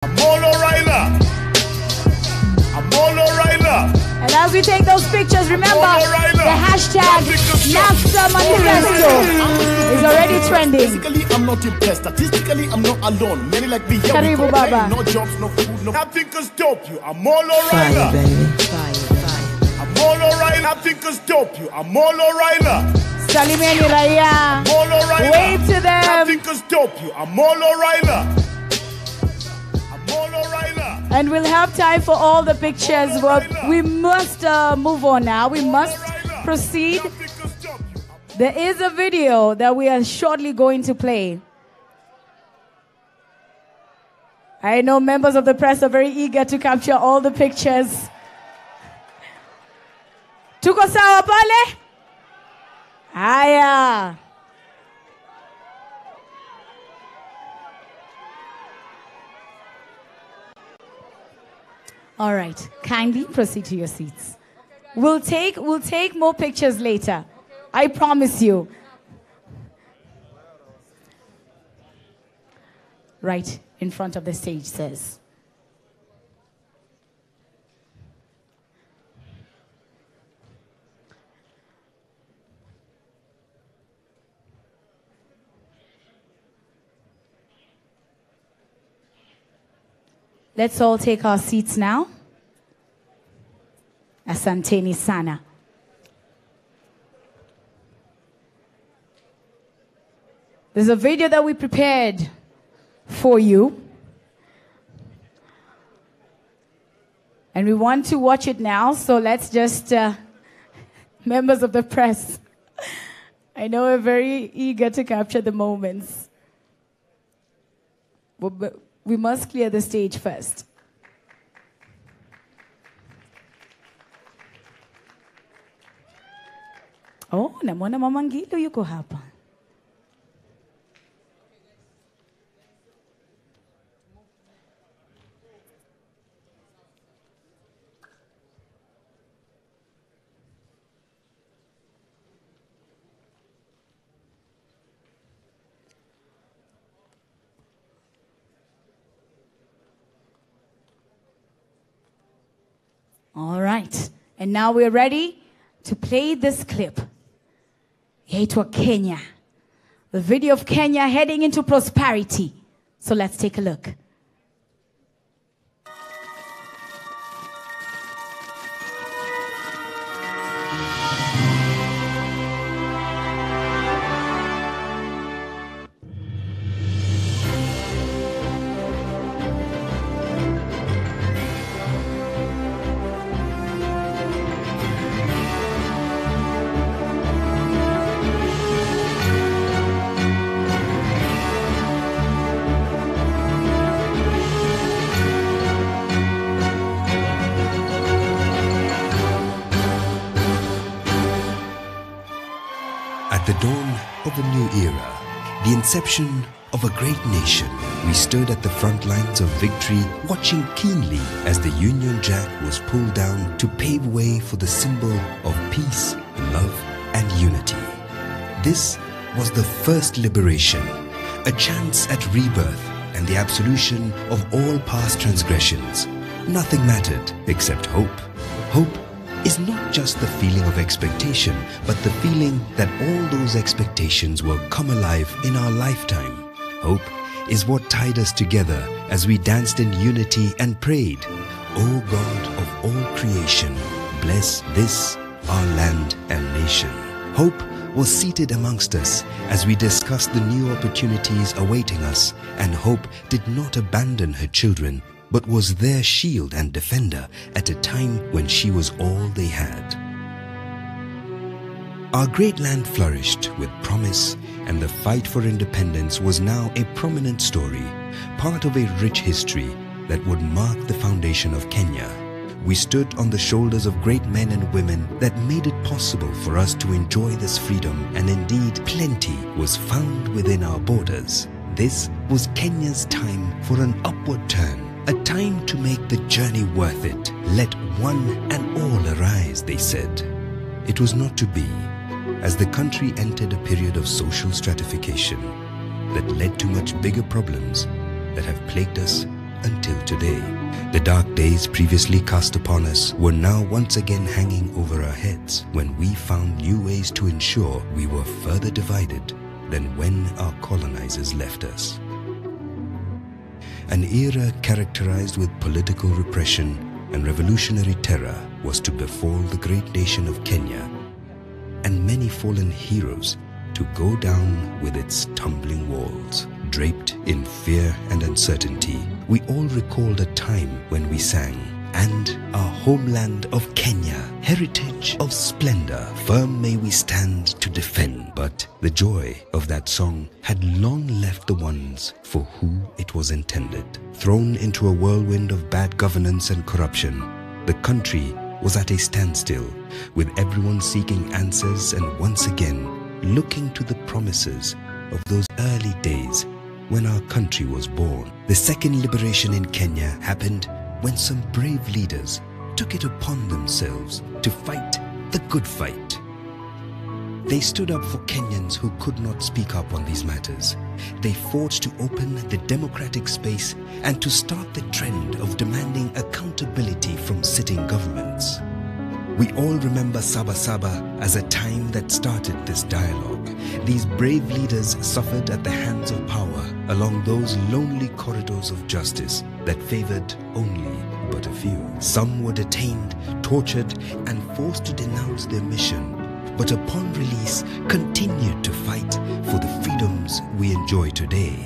And as we take those pictures, remember the hashtag Manifesto is already trending. Physically, I'm not impressed. Statistically, I'm not alone. Many like me here, Karibu we Baba. no jobs, no food, no. Nothing can stop you. I'm all alright. Fire, baby. I'm all alright. Nothing can stop you. I'm all alright. Salimeni Raya. All alright. Wave to them. Nothing can stop you. I'm all alright. I'm all alright. And we'll have time for all the pictures, but we must move on now. We must proceed. There is a video that we are shortly going to play. I know members of the press are very eager to capture all the pictures. Tuko sawa pale? Haya. All right, kindly proceed to your seats. We'll take more pictures later. I promise you. Right in front of the stage, says. Let's all take our seats now. Asanteni sana. There's a video that we prepared for you. And we want to watch it now, so let's just, members of the press, I know we're very eager to capture the moments. But we must clear the stage first. Oh, namwona Mama Ngilo yuko hapa. All right, and now we're ready to play this clip. Yaitwa Kenya. The video of Kenya heading into prosperity. So let's take a look. At the dawn of a new era, the inception of a great nation, we stood at the front lines of victory, watching keenly as the Union Jack was pulled down to pave way for the symbol of peace, love, and unity. This was the first liberation, a chance at rebirth and the absolution of all past transgressions. Nothing mattered except hope. Hope is not just the feeling of expectation, but the feeling that all those expectations will come alive in our lifetime. Hope is what tied us together as we danced in unity and prayed, "O God of all creation, bless this, our land and nation." Hope was seated amongst us as we discussed the new opportunities awaiting us, and hope did not abandon her children, but was their shield and defender at a time when she was all they had. Our great land flourished with promise, and the fight for independence was now a prominent story, part of a rich history that would mark the foundation of Kenya. We stood on the shoulders of great men and women that made it possible for us to enjoy this freedom, and indeed plenty was found within our borders. This was Kenya's time for an upward turn. A time to make the journey worth it. Let one and all arise, they said. It was not to be, as the country entered a period of social stratification that led to much bigger problems that have plagued us until today. The dark days previously cast upon us were now once again hanging over our heads when we found new ways to ensure we were further divided than when our colonizers left us. An era characterized with political repression and revolutionary terror was to befall the great nation of Kenya, and many fallen heroes to go down with its tumbling walls. Draped in fear and uncertainty, we all recalled a time when we sang, "And our homeland of Kenya, heritage of splendor, firm may we stand to defend." But the joy of that song had long left the ones for who it was intended. Thrown into a whirlwind of bad governance and corruption, the country was at a standstill, with everyone seeking answers and once again looking to the promises of those early days when our country was born. The second liberation in Kenya happened when some brave leaders took it upon themselves to fight the good fight. They stood up for Kenyans who could not speak up on these matters. They fought to open the democratic space and to start the trend of demanding accountability from sitting governments. We all remember Saba Saba as a time that started this dialogue. These brave leaders suffered at the hands of power along those lonely corridors of justice that favored only but a few. Some were detained, tortured, and forced to denounce their mission, but upon release continued to fight for the freedoms we enjoy today.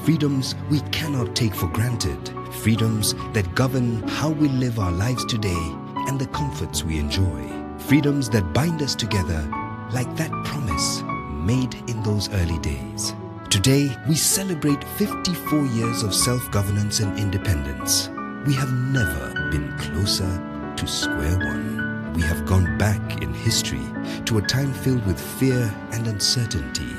Freedoms we cannot take for granted. Freedoms that govern how we live our lives today and the comforts we enjoy. Freedoms that bind us together like that promise made in those early days. Today, we celebrate 54 years of self-governance and independence. We have never been closer to square one. We have gone back in history to a time filled with fear and uncertainty.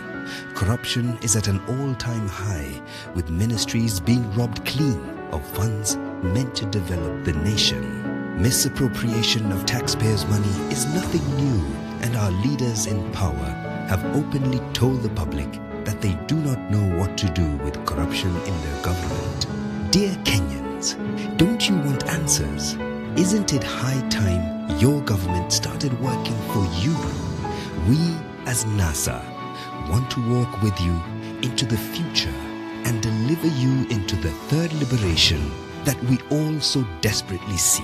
Corruption is at an all-time high, with ministries being robbed clean of funds meant to develop the nation. Misappropriation of taxpayers' money is nothing new, and our leaders in power have openly told the public that they do not know what to do with corruption in their government. Dear Kenyans, don't you want answers? Isn't it high time your government started working for you? We as NASA want to walk with you into the future and deliver you into the third liberation that we all so desperately seek.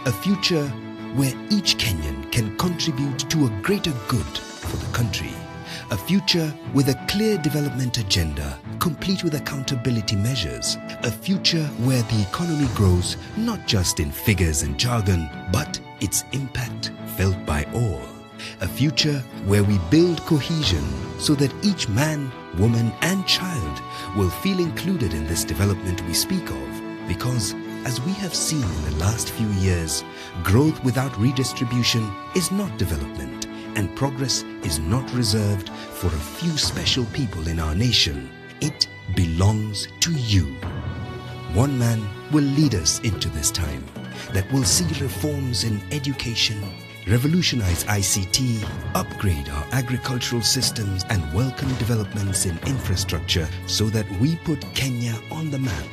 A future where each Kenyan can contribute to a greater good for the country. A future with a clear development agenda, complete with accountability measures. A future where the economy grows not just in figures and jargon, but its impact felt by all. A future where we build cohesion so that each man, woman, and child will feel included in this development we speak of. Because, as we have seen in the last few years, growth without redistribution is not development, and progress is not reserved for a few special people in our nation. It belongs to you. One man will lead us into this time that will see reforms in education, revolutionize ICT, upgrade our agricultural systems, and welcome developments in infrastructure so that we put Kenya on the map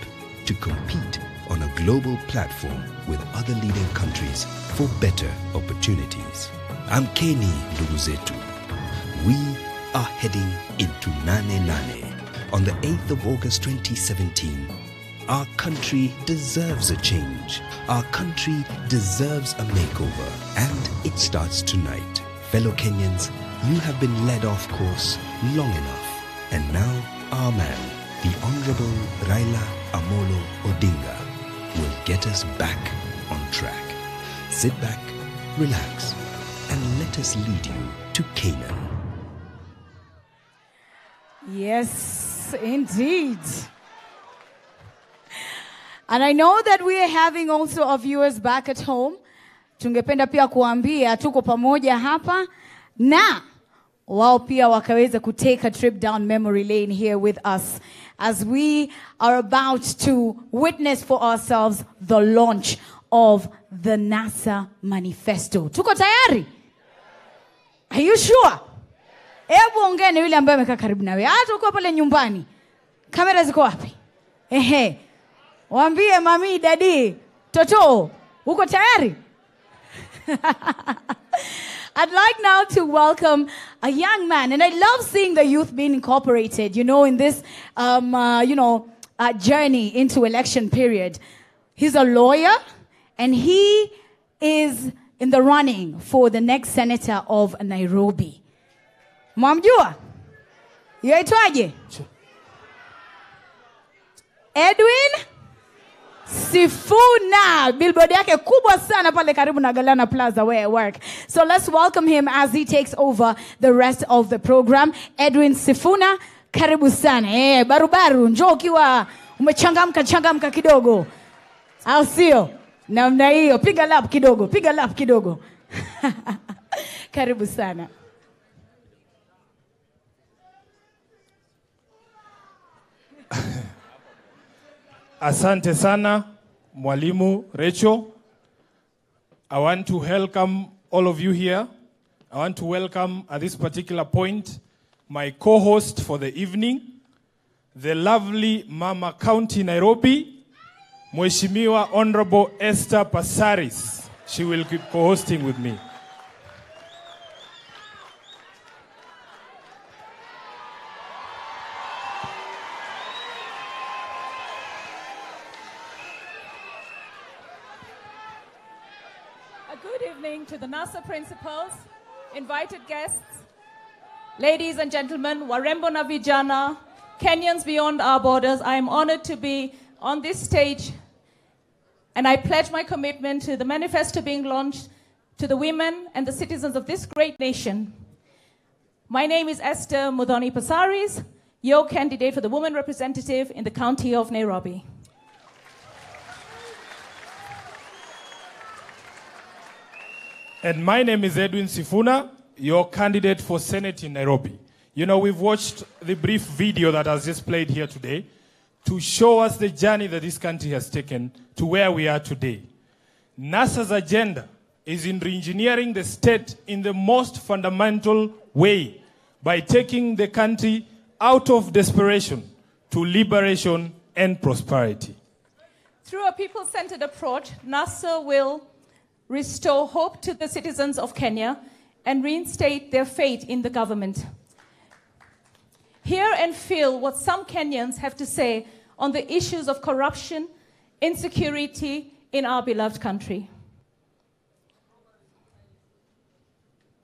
to compete on a global platform with other leading countries for better opportunities. Amkeni ndugu zetu. We are heading into Nane Nane. On the 8th of August 2017, our country deserves a change. Our country deserves a makeover, and it starts tonight. Fellow Kenyans, you have been led off course long enough, and now our man, the Honorable Raila Amolo Odinga, will get us back on track. Sit back, relax, and let us lead you to Canaan. Yes, indeed. And I know that we are having also our viewers back at home. Tungependa pia kuambia tuko pamoja hapa na wao pia wakaweza to take a trip down memory lane here with us as we are about to witness for ourselves the launch of the NASA Manifesto. Tuko tayari? Are you sure? Hebu ongea na yule ambaye amekaa karibu nawe. Hata uko pale nyumbani. Kamera ziko wapi? Ehe. Waambie mami, daddy, Toto, uko tayari? I'd like now to welcome a young man, and I love seeing the youth being incorporated, in this, journey into election period. He's a lawyer, and he is in the running for the next senator of Nairobi. Mwamjua? Yaitwaje? Edwin Sifuna. Billboard yake kubwa sana pale karibu na Galana Plaza where I work. So let's welcome him as he takes over the rest of the program. Edwin Sifuna, karibu sana. Barubaru, njoo ukiwa umechangamka kidogo. Au sio? Namna hiyo, piga lap kidogo. Karibu sana. Asante sana, Mwalimu Rachel. I want to welcome all of you here. I want to welcome at this particular point my co-host for the evening, the lovely Mama County Nairobi, Mheshimiwa Honorable Esther Passaris. She will keep co-hosting with me. Good evening to the NASA principals, invited guests, ladies and gentlemen, Warembo na Vijana, Kenyans beyond our borders. I am honored to be on this stage, and I pledge my commitment to the manifesto being launched to the women and the citizens of this great nation. My name is Esther Muthoni Passaris, your candidate for the woman representative in the county of Nairobi. And my name is Edwin Sifuna, your candidate for Senate in Nairobi. We've watched the brief video that has just played here today to show us the journey that this country has taken to where we are today. NASA's agenda is in re-engineering the state in the most fundamental way by taking the country out of desperation to liberation and prosperity. Through a people-centered approach, NASA will restore hope to the citizens of Kenya and reinstate their faith in the government. Hear and feel what some Kenyans have to say on the issues of corruption, insecurity in our beloved country.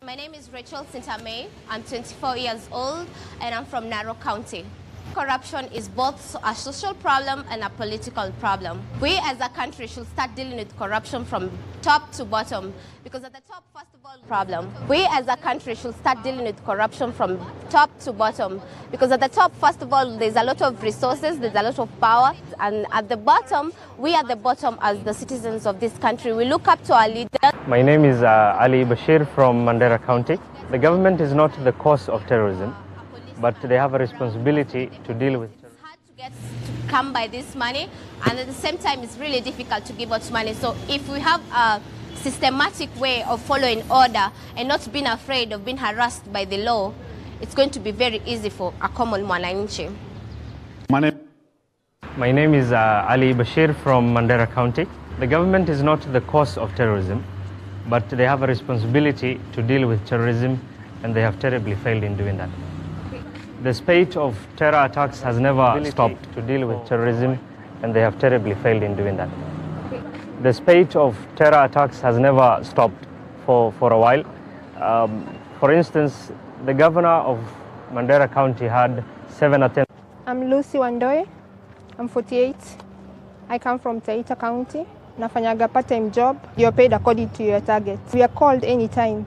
My name is Rachel Sintamay. I'm 24 years old and I'm from Narok County. Corruption is both a social problem and a political problem. We as a country should start dealing with corruption from top to bottom, because at the top, first of all, problem. We as a country should start dealing with corruption from top to bottom, because at the top, first of all, there's a lot of resources, there's a lot of power, and at the bottom, we at the bottom as the citizens of this country, we look up to our leaders. My name is Ali Bashir from Mandera County. The government is not the cause of terrorism, but they have a responsibility to deal with terrorism. It's hard to come by this money, and at the same time, it's really difficult to give out money. So if we have a systematic way of following order and not being afraid of being harassed by the law, it's going to be very easy for a common mwananchi. My name is Ali Bashir from Mandera County. The government is not the cause of terrorism, but they have a responsibility to deal with terrorism, and they have terribly failed in doing that. The spate of terror attacks has never stopped to deal with terrorism, and they have terribly failed in doing that. The spate of terror attacks has never stopped for a while. For instance, the governor of Mandera County had 7 attempts. I'm Lucy Wandoe. I'm 48. I come from Taita County. Nafanyaga part-time job. You're paid according to your target. We are called anytime.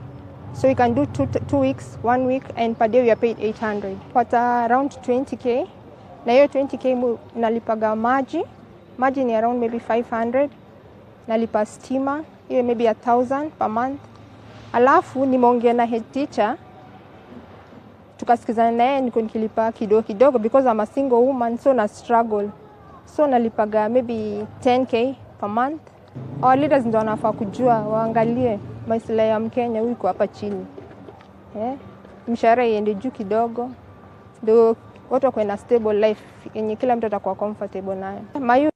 So you can do 2 weeks, 1 week, and per day we are paid 800. But around 20K. Na hiyo 20K nalipaga maji. Maji ni around maybe 500. Nalipa stima, hiyo maybe 1,000 per month. Alafu nimeongea na head teacher. Tukasikizana naye niko nikilipa kidogo because I'm a single woman, so na struggle. So nalipaga maybe 10K per month. Our leaders ndio wanafaa kujua, waangalie maslahi ya Mkenya huyu hapa chini. Mshahara iende juu kidogo. Ndio watu wako na stable life yenye kila mtu atakuwa comfortable nayo. My